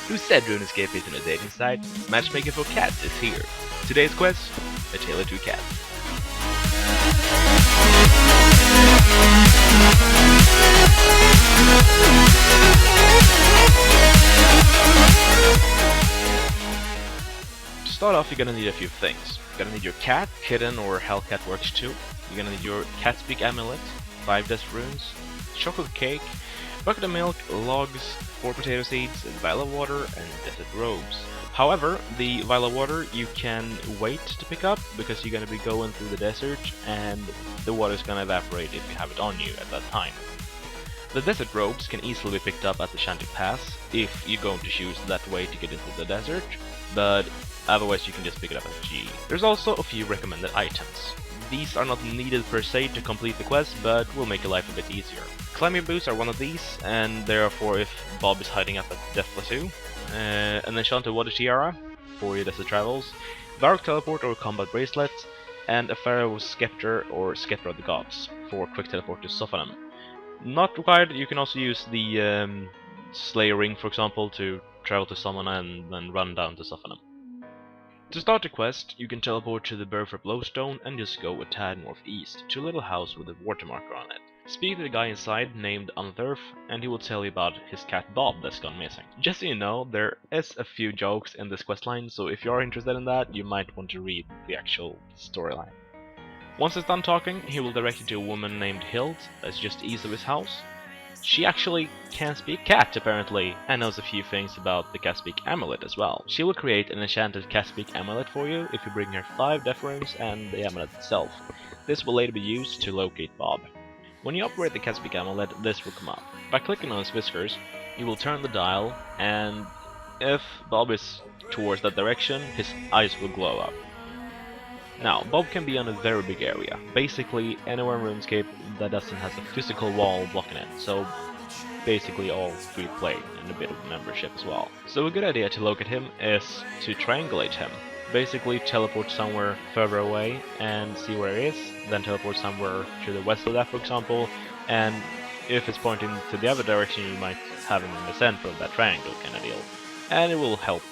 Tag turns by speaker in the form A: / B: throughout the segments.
A: Who said RuneScape isn't a dating site? Matchmaking for cats is here. Today's quest, A Tale of Two Cats. To start off, you're gonna need a few things. You're gonna need your cat, kitten or hellcat works too. You're gonna need your cat speak amulet, 5 desert runes, chocolate cake, bucket of milk, logs, 4 potato seeds, a vial of water, and desert robes. However, the vial of water you can wait to pick up because you're gonna be going through the desert and the water is gonna evaporate if you have it on you at that time. The desert robes can easily be picked up at the Shanty Pass if you're going to choose that way to get into the desert, but otherwise you can just pick it up at G. There's also a few recommended items. These are not needed per se to complete the quest, but will make your life a bit easier. Climbing boots are one of these, and therefore if Bob is hiding up at Death Plateau. An enchanted water tiara for your desert travels, dark teleport or combat bracelet, and a Pharaoh's scepter or scepter of the gods for quick teleport to Sophanum. Not required, you can also use the Slayer ring, for example, to travel to someone and then run down to Sophanum. To start the quest, you can teleport to the Burf Glowstone and just go a tad northeast to a little house with a watermarker on it. Speak to the guy inside named Untherf and he will tell you about his cat Bob that's gone missing. Just so you know, there is a few jokes in this questline, so if you are interested in that, you might want to read the actual storyline. Once he's done talking, he will direct you to a woman named Hild that's just east of his house. She actually can speak cat, apparently, and knows a few things about the cat speak amulet as well. She will create an enchanted cat speak amulet for you if you bring her 5 death runes and the amulet itself. This will later be used to locate Bob. When you operate the cat speak amulet, this will come up. By clicking on his whiskers, you will turn the dial, and if Bob is towards that direction, his eyes will glow up. Now, Bob can be on a very big area, basically anywhere in RuneScape that doesn't have a physical wall blocking it, so basically all free play and a bit of membership as well. So a good idea to locate him is to triangulate him. Basically teleport somewhere further away and see where he is, then teleport somewhere to the west of that, for example, and if it's pointing to the other direction you might have him in the center of that triangle kind of deal, and it will help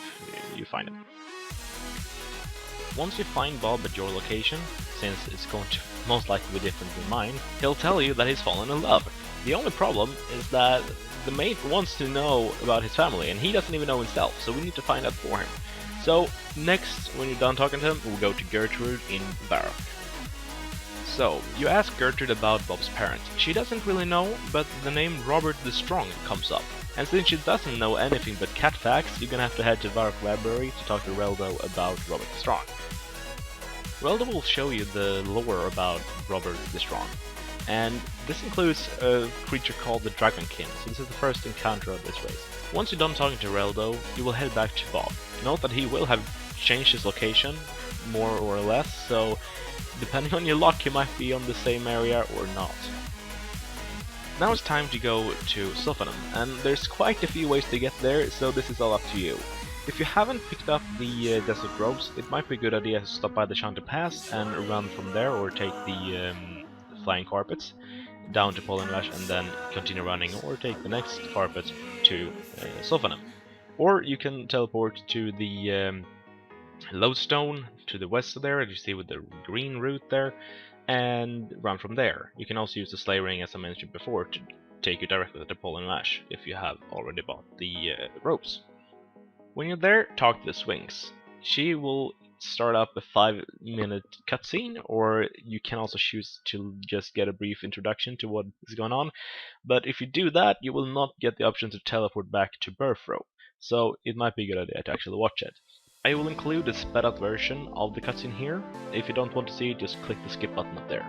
A: you find him. Once you find Bob at your location, since it's going to most likely be different than mine, he'll tell you that he's fallen in love. The only problem is that the mate wants to know about his family, and he doesn't even know himself, so we need to find out for him. So, next, when you're done talking to him, we'll go to Gertrude in Varrock. So, you ask Gertrude about Bob's parents. She doesn't really know, but the name Robert the Strong comes up. And since she doesn't know anything but cat facts, you're gonna have to head to Varrock Library to talk to Reldo about Robert the Strong. Reldo will show you the lore about Robert the Strong, and this includes a creature called the Dragonkin, so this is the first encounter of this race. Once you're done talking to Reldo, you will head back to Bob. Note that he will have changed his location, more or less, so depending on your luck, you might be on the same area or not. Now it's time to go to Sophanum, and there's quite a few ways to get there, so this is all up to you. If you haven't picked up the desert robes, it might be a good idea to stop by the Shanty Pass and run from there, or take the flying carpets down to Pollenlash and then continue running, or take the next carpet to Sophanum. Or you can teleport to the lodestone to the west of there, as you see with the green route there, and run from there. You can also use the Slayer ring, as I mentioned before, to take you directly to Pollenlash if you have already bought the robes. When you're there, talk to the Sphinx. She will start up a 5-minute cutscene, or you can also choose to just get a brief introduction to what is going on, but if you do that, you will not get the option to teleport back to Burfro, so it might be a good idea to actually watch it. I will include a sped up version of the cutscene here. If you don't want to see it, just click the skip button up there.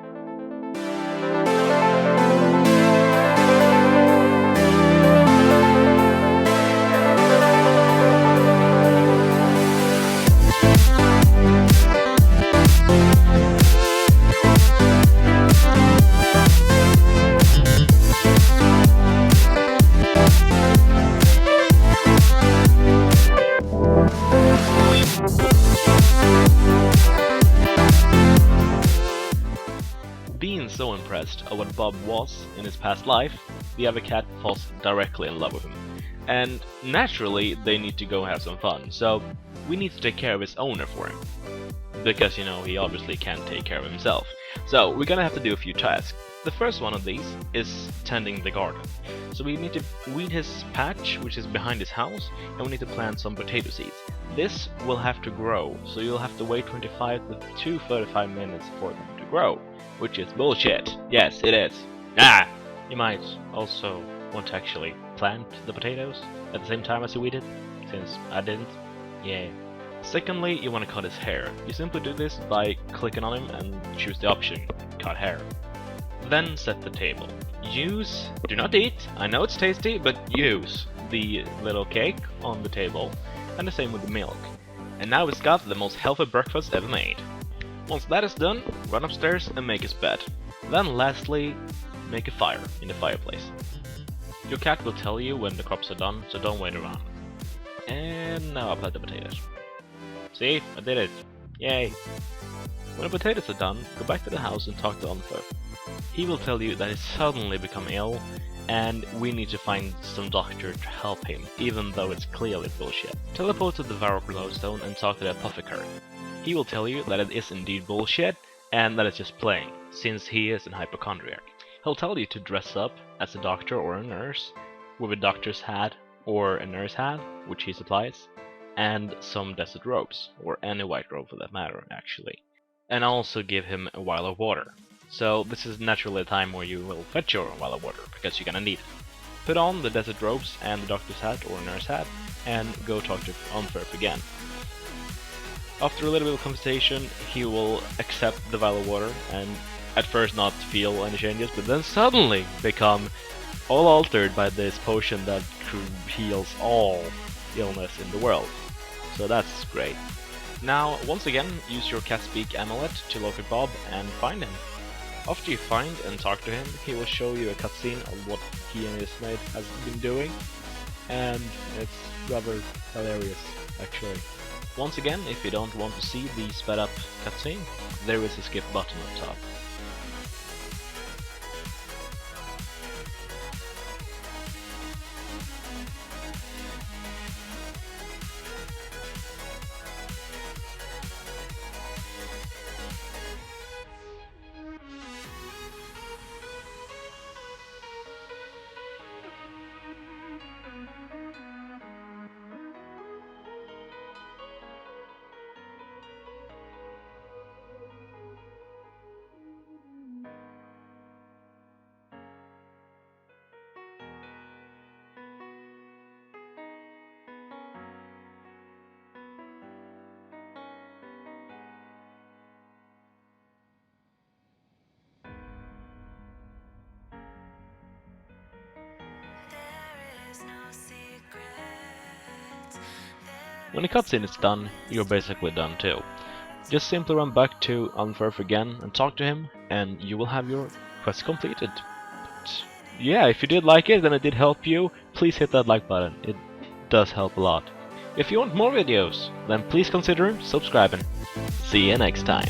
A: Being so impressed of what Bob was in his past life, the other cat falls directly in love with him. and naturally they need to go have some fun, so we need to take care of his owner for him. Because, you know, he obviously can't take care of himself. So we're gonna have to do a few tasks. The first one of these is tending the garden. So we need to weed his patch, which is behind his house, and we need to plant some potato seeds. This will have to grow, so you'll have to wait 25 to 35 minutes for them to grow, which is bullshit. Yes, it is. Ah! You might also want to actually plant the potatoes at the same time as you weed it, since I didn't. Yeah. Secondly, you want to cut his hair. You simply do this by clicking on him and choose the option, cut hair. Then set the table. Use, do not eat, I know it's tasty, but use the little cake on the table, and the same with the milk. And now it's got the most healthy breakfast ever made. Once that is done, run upstairs and make his bed. Then lastly, make a fire in the fireplace. Your cat will tell you when the crops are done, so don't wait around. And now I'll plant the potatoes. See? I did it. Yay! When the potatoes are done, go back to the house and talk to Unfer. He will tell you that he's suddenly become ill, and we need to find some doctor to help him, even though it's clearly bullshit. Teleport to the Varrock glowstone and talk to the apothecary. He will tell you that it is indeed bullshit, and that it's just playing, since he is an hypochondriac. He'll tell you to dress up as a doctor or a nurse, with a doctor's hat or a nurse hat, which he supplies, and some desert robes, or any white robe for that matter, actually. And also give him a vial of water. So this is naturally a time where you will fetch your vial of water, because you're gonna need it. Put on the desert robes and the doctor's hat or nurse hat, and go talk to Unferf again. After a little bit of conversation, he will accept the vial of water, and at first not feel any changes, but then suddenly become all altered by this potion that heals all illness in the world. So that's great. Now, once again, use your cat speak amulet to locate Bob and find him. After you find and talk to him, he will show you a cutscene of what he and his mate have been doing, and it's rather hilarious, actually. Once again, if you don't want to see the sped up cutscene, there is a skip button up top. When the cutscene is done, you're basically done too. Just simply run back to Unferf again and talk to him, and you will have your quest completed. But yeah, if you did like it and it did help you, please hit that like button. It does help a lot. If you want more videos, then please consider subscribing. See you next time.